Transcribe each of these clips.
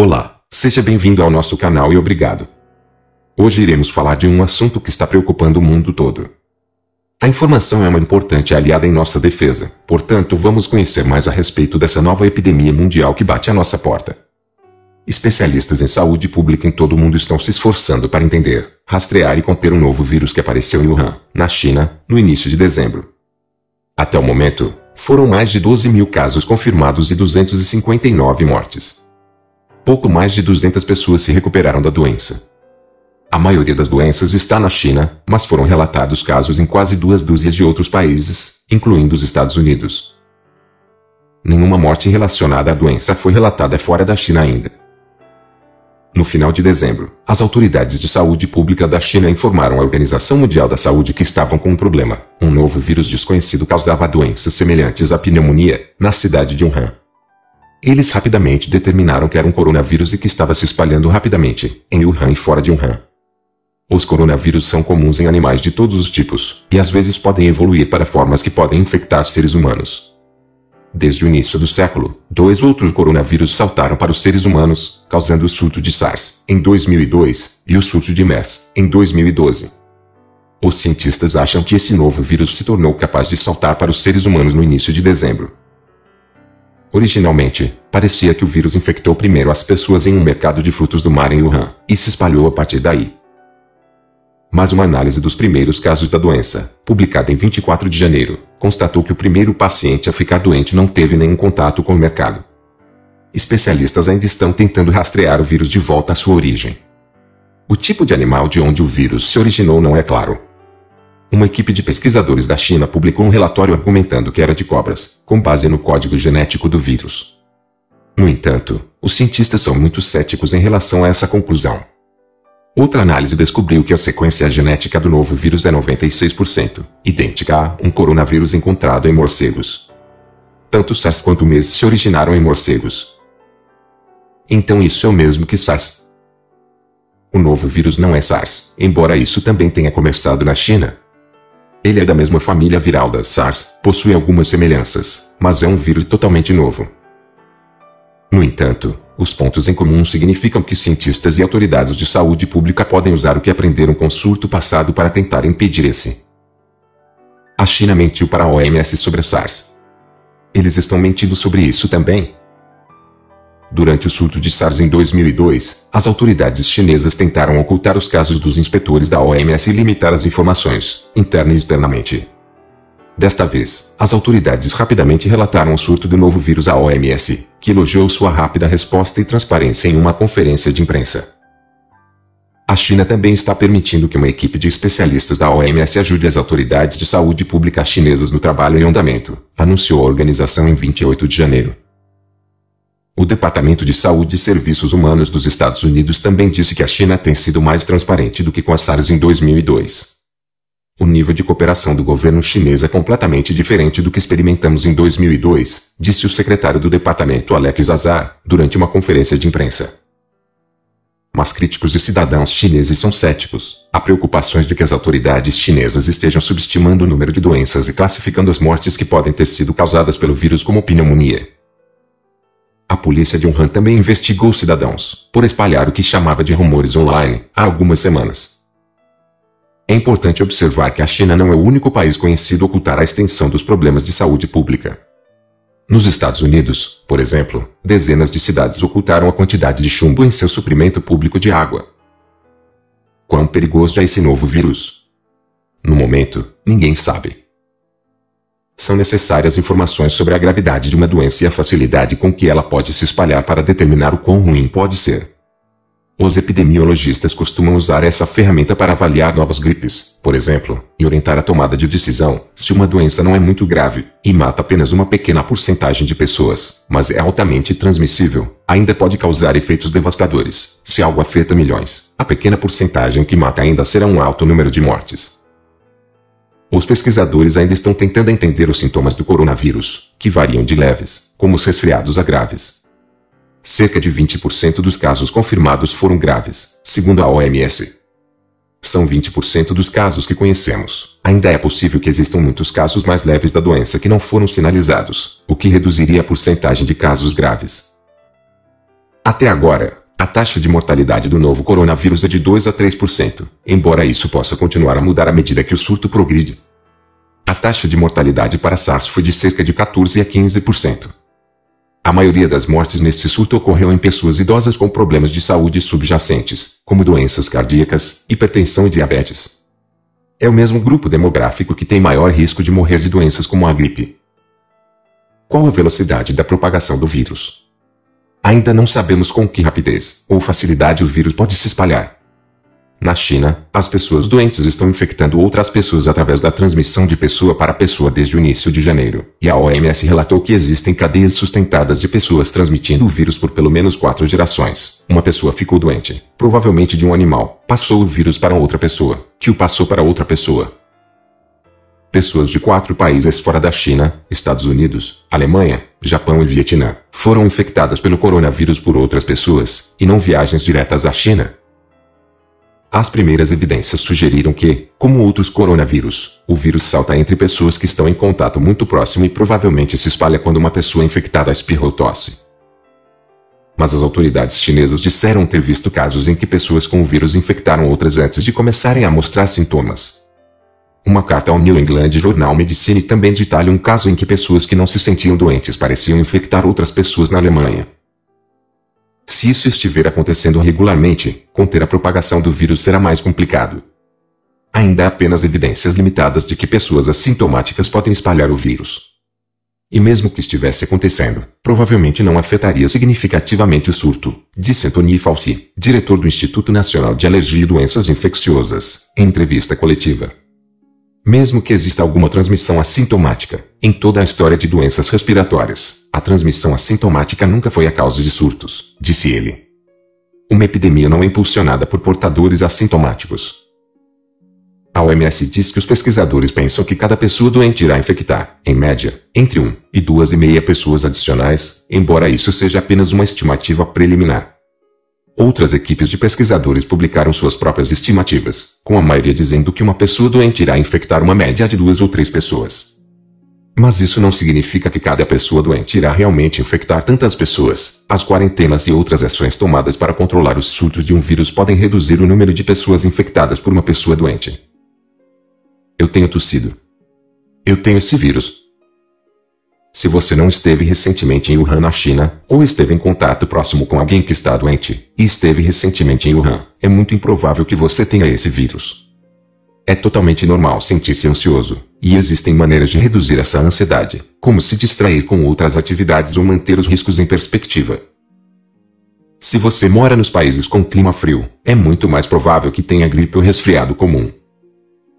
Olá, seja bem-vindo ao nosso canal e obrigado. Hoje iremos falar de um assunto que está preocupando o mundo todo. A informação é uma importante aliada em nossa defesa, portanto vamos conhecer mais a respeito dessa nova epidemia mundial que bate à nossa porta. Especialistas em saúde pública em todo o mundo estão se esforçando para entender, rastrear e conter um novo vírus que apareceu em Wuhan, na China, no início de dezembro. Até o momento, foram mais de 12 mil casos confirmados e 259 mortes. Pouco mais de 200 pessoas se recuperaram da doença. A maioria das doenças está na China, mas foram relatados casos em quase 2 dúzias de outros países, incluindo os Estados Unidos. Nenhuma morte relacionada à doença foi relatada fora da China ainda. No final de dezembro, as autoridades de saúde pública da China informaram à Organização Mundial da Saúde que estavam com um problema. Um novo vírus desconhecido causava doenças semelhantes à pneumonia, na cidade de Wuhan. Eles rapidamente determinaram que era um coronavírus e que estava se espalhando rapidamente, em Wuhan e fora de Wuhan. Os coronavírus são comuns em animais de todos os tipos, e às vezes podem evoluir para formas que podem infectar seres humanos. Desde o início do século, 2 outros coronavírus saltaram para os seres humanos, causando o surto de SARS, em 2002, e o surto de MERS, em 2012. Os cientistas acham que esse novo vírus se tornou capaz de saltar para os seres humanos no início de dezembro. Originalmente, parecia que o vírus infectou primeiro as pessoas em um mercado de frutos do mar em Wuhan, e se espalhou a partir daí. Mas uma análise dos primeiros casos da doença, publicada em 24 de janeiro, constatou que o primeiro paciente a ficar doente não teve nenhum contato com o mercado. Especialistas ainda estão tentando rastrear o vírus de volta à sua origem. O tipo de animal de onde o vírus se originou não é claro. Uma equipe de pesquisadores da China publicou um relatório argumentando que era de cobras, com base no código genético do vírus. No entanto, os cientistas são muito céticos em relação a essa conclusão. Outra análise descobriu que a sequência genética do novo vírus é 96%, idêntica a um coronavírus encontrado em morcegos. Tanto SARS quanto o MERS se originaram em morcegos. Então isso é o mesmo que SARS. O novo vírus não é SARS, embora isso também tenha começado na China. Ele é da mesma família viral da SARS, possui algumas semelhanças, mas é um vírus totalmente novo. No entanto, os pontos em comum significam que cientistas e autoridades de saúde pública podem usar o que aprenderam com o surto passado para tentar impedir esse. A China mentiu para a OMS sobre a SARS. Eles estão mentindo sobre isso também? Durante o surto de SARS em 2002, as autoridades chinesas tentaram ocultar os casos dos inspetores da OMS e limitar as informações, interna e externamente. Desta vez, as autoridades rapidamente relataram o surto do novo vírus à OMS, que elogiou sua rápida resposta e transparência em uma conferência de imprensa. A China também está permitindo que uma equipe de especialistas da OMS ajude as autoridades de saúde pública chinesas no trabalho em andamento, anunciou a organização em 28 de janeiro. O Departamento de Saúde e Serviços Humanos dos Estados Unidos também disse que a China tem sido mais transparente do que com a SARS em 2002. O nível de cooperação do governo chinês é completamente diferente do que experimentamos em 2002, disse o secretário do departamento Alex Azar, durante uma conferência de imprensa. Mas críticos e cidadãos chineses são céticos. Há preocupações de que as autoridades chinesas estejam subestimando o número de doenças e classificando as mortes que podem ter sido causadas pelo vírus como pneumonia. A polícia de Wuhan também investigou cidadãos, por espalhar o que chamava de rumores online, há algumas semanas. É importante observar que a China não é o único país conhecido a ocultar a extensão dos problemas de saúde pública. Nos Estados Unidos, por exemplo, dezenas de cidades ocultaram a quantidade de chumbo em seu suprimento público de água. Quão perigoso é esse novo vírus? No momento, ninguém sabe. São necessárias informações sobre a gravidade de uma doença e a facilidade com que ela pode se espalhar para determinar o quão ruim pode ser. Os epidemiologistas costumam usar essa ferramenta para avaliar novas gripes, por exemplo, e orientar a tomada de decisão, se uma doença não é muito grave, e mata apenas uma pequena porcentagem de pessoas, mas é altamente transmissível, ainda pode causar efeitos devastadores. Se algo afeta milhões, a pequena porcentagem que mata ainda será um alto número de mortes. Os pesquisadores ainda estão tentando entender os sintomas do coronavírus, que variam de leves, como os resfriados, a graves. Cerca de 20% dos casos confirmados foram graves, segundo a OMS. São 20% dos casos que conhecemos. Ainda é possível que existam muitos casos mais leves da doença que não foram sinalizados, o que reduziria a porcentagem de casos graves. Até agora, a taxa de mortalidade do novo coronavírus é de 2 a 3%, embora isso possa continuar a mudar à medida que o surto progride. A taxa de mortalidade para SARS foi de cerca de 14 a 15%. A maioria das mortes neste surto ocorreu em pessoas idosas com problemas de saúde subjacentes, como doenças cardíacas, hipertensão e diabetes. É o mesmo grupo demográfico que tem maior risco de morrer de doenças como a gripe. Qual a velocidade da propagação do vírus? Ainda não sabemos com que rapidez ou facilidade o vírus pode se espalhar. Na China, as pessoas doentes estão infectando outras pessoas através da transmissão de pessoa para pessoa desde o início de janeiro, e a OMS relatou que existem cadeias sustentadas de pessoas transmitindo o vírus por pelo menos 4 gerações. Uma pessoa ficou doente, provavelmente de um animal, passou o vírus para outra pessoa, que o passou para outra pessoa. Pessoas de 4 países fora da China, Estados Unidos, Alemanha, Japão e Vietnã, foram infectadas pelo coronavírus por outras pessoas, e não viagens diretas à China. As primeiras evidências sugeriram que, como outros coronavírus, o vírus salta entre pessoas que estão em contato muito próximo e provavelmente se espalha quando uma pessoa infectada espirra ou tosse. Mas as autoridades chinesas disseram ter visto casos em que pessoas com o vírus infectaram outras antes de começarem a mostrar sintomas. Uma carta ao New England Journal Medicine também detalha um caso em que pessoas que não se sentiam doentes pareciam infectar outras pessoas na Alemanha. Se isso estiver acontecendo regularmente, conter a propagação do vírus será mais complicado. Ainda há apenas evidências limitadas de que pessoas assintomáticas podem espalhar o vírus. E mesmo que estivesse acontecendo, provavelmente não afetaria significativamente o surto, disse Anthony Fauci, diretor do Instituto Nacional de Alergia e Doenças Infecciosas, em entrevista coletiva. Mesmo que exista alguma transmissão assintomática, em toda a história de doenças respiratórias, a transmissão assintomática nunca foi a causa de surtos, disse ele. Uma epidemia não é impulsionada por portadores assintomáticos. A OMS diz que os pesquisadores pensam que cada pessoa doente irá infectar, em média, entre 1 e 2,5 pessoas adicionais, embora isso seja apenas uma estimativa preliminar. Outras equipes de pesquisadores publicaram suas próprias estimativas, com a maioria dizendo que uma pessoa doente irá infectar uma média de 2 ou 3 pessoas. Mas isso não significa que cada pessoa doente irá realmente infectar tantas pessoas. As quarentenas e outras ações tomadas para controlar os surtos de um vírus podem reduzir o número de pessoas infectadas por uma pessoa doente. Eu tenho tossido. Eu tenho esse vírus. Se você não esteve recentemente em Wuhan, na China, ou esteve em contato próximo com alguém que está doente, e esteve recentemente em Wuhan, é muito improvável que você tenha esse vírus. É totalmente normal sentir-se ansioso, e existem maneiras de reduzir essa ansiedade, como se distrair com outras atividades ou manter os riscos em perspectiva. Se você mora nos países com clima frio, é muito mais provável que tenha gripe ou resfriado comum.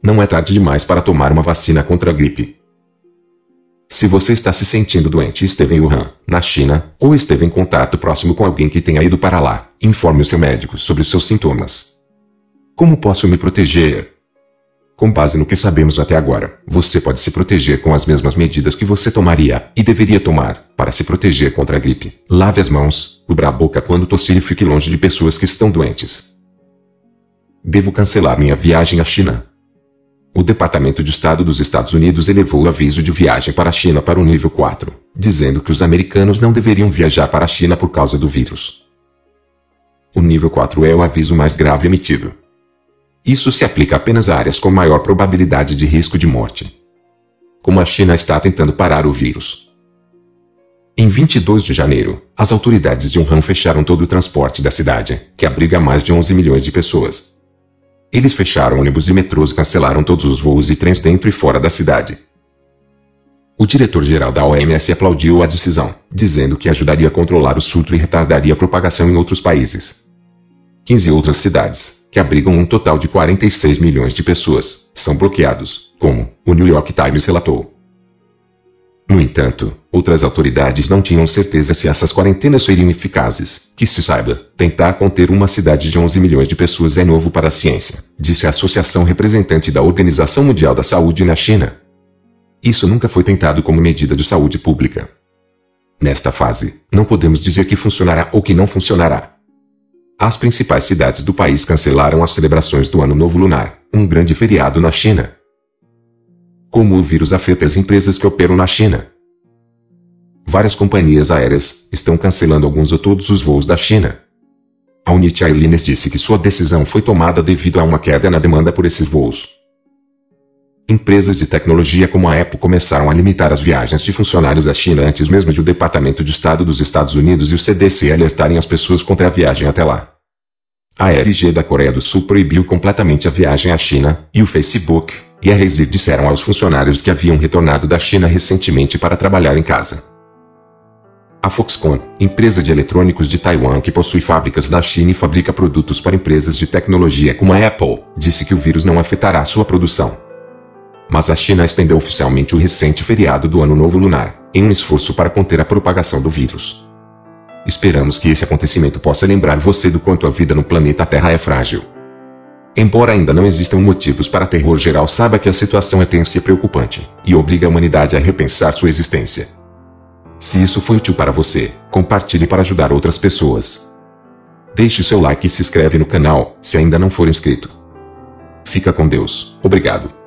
Não é tarde demais para tomar uma vacina contra a gripe. Se você está se sentindo doente e esteve em Wuhan, na China, ou esteve em contato próximo com alguém que tenha ido para lá, informe o seu médico sobre os seus sintomas. Como posso me proteger? Com base no que sabemos até agora, você pode se proteger com as mesmas medidas que você tomaria, e deveria tomar, para se proteger contra a gripe. Lave as mãos, cubra a boca quando tossir e fique longe de pessoas que estão doentes. Devo cancelar minha viagem à China? O Departamento de Estado dos Estados Unidos elevou o aviso de viagem para a China para o nível 4, dizendo que os americanos não deveriam viajar para a China por causa do vírus. O nível 4 é o aviso mais grave emitido. Isso se aplica apenas a áreas com maior probabilidade de risco de morte. Como a China está tentando parar o vírus. Em 22 de janeiro, as autoridades de Wuhan fecharam todo o transporte da cidade, que abriga mais de 11 milhões de pessoas. Eles fecharam ônibus e metrôs e cancelaram todos os voos e trens dentro e fora da cidade. O diretor-geral da OMS aplaudiu a decisão, dizendo que ajudaria a controlar o surto e retardaria a propagação em outros países. 15 outras cidades, que abrigam um total de 46 milhões de pessoas, são bloqueados, como o New York Times relatou. No entanto, outras autoridades não tinham certeza se essas quarentenas seriam eficazes. Que se saiba, tentar conter uma cidade de 11 milhões de pessoas é novo para a ciência, disse a associação representante da Organização Mundial da Saúde na China. Isso nunca foi tentado como medida de saúde pública. Nesta fase, não podemos dizer que funcionará ou que não funcionará. As principais cidades do país cancelaram as celebrações do Ano Novo Lunar, um grande feriado na China. Como o vírus afeta as empresas que operam na China? várias companhias aéreas estão cancelando alguns ou todos os voos da China. A United Airlines disse que sua decisão foi tomada devido a uma queda na demanda por esses voos. Empresas de tecnologia como a Apple começaram a limitar as viagens de funcionários à China antes mesmo de o Departamento de Estado dos Estados Unidos e o CDC alertarem as pessoas contra a viagem até lá. A ARG da Coreia do Sul proibiu completamente a viagem à China, e o Facebook e a Razer disseram aos funcionários que haviam retornado da China recentemente para trabalhar em casa. A Foxconn, empresa de eletrônicos de Taiwan que possui fábricas na China e fabrica produtos para empresas de tecnologia como a Apple, disse que o vírus não afetará sua produção. Mas a China estendeu oficialmente o recente feriado do Ano Novo Lunar, em um esforço para conter a propagação do vírus. Esperamos que esse acontecimento possa lembrar você do quanto a vida no planeta Terra é frágil. Embora ainda não existam motivos para terror geral, saiba que a situação é tensa e preocupante, e obriga a humanidade a repensar sua existência. Se isso foi útil para você, compartilhe para ajudar outras pessoas. Deixe seu like e se inscreve no canal, se ainda não for inscrito. Fica com Deus. Obrigado.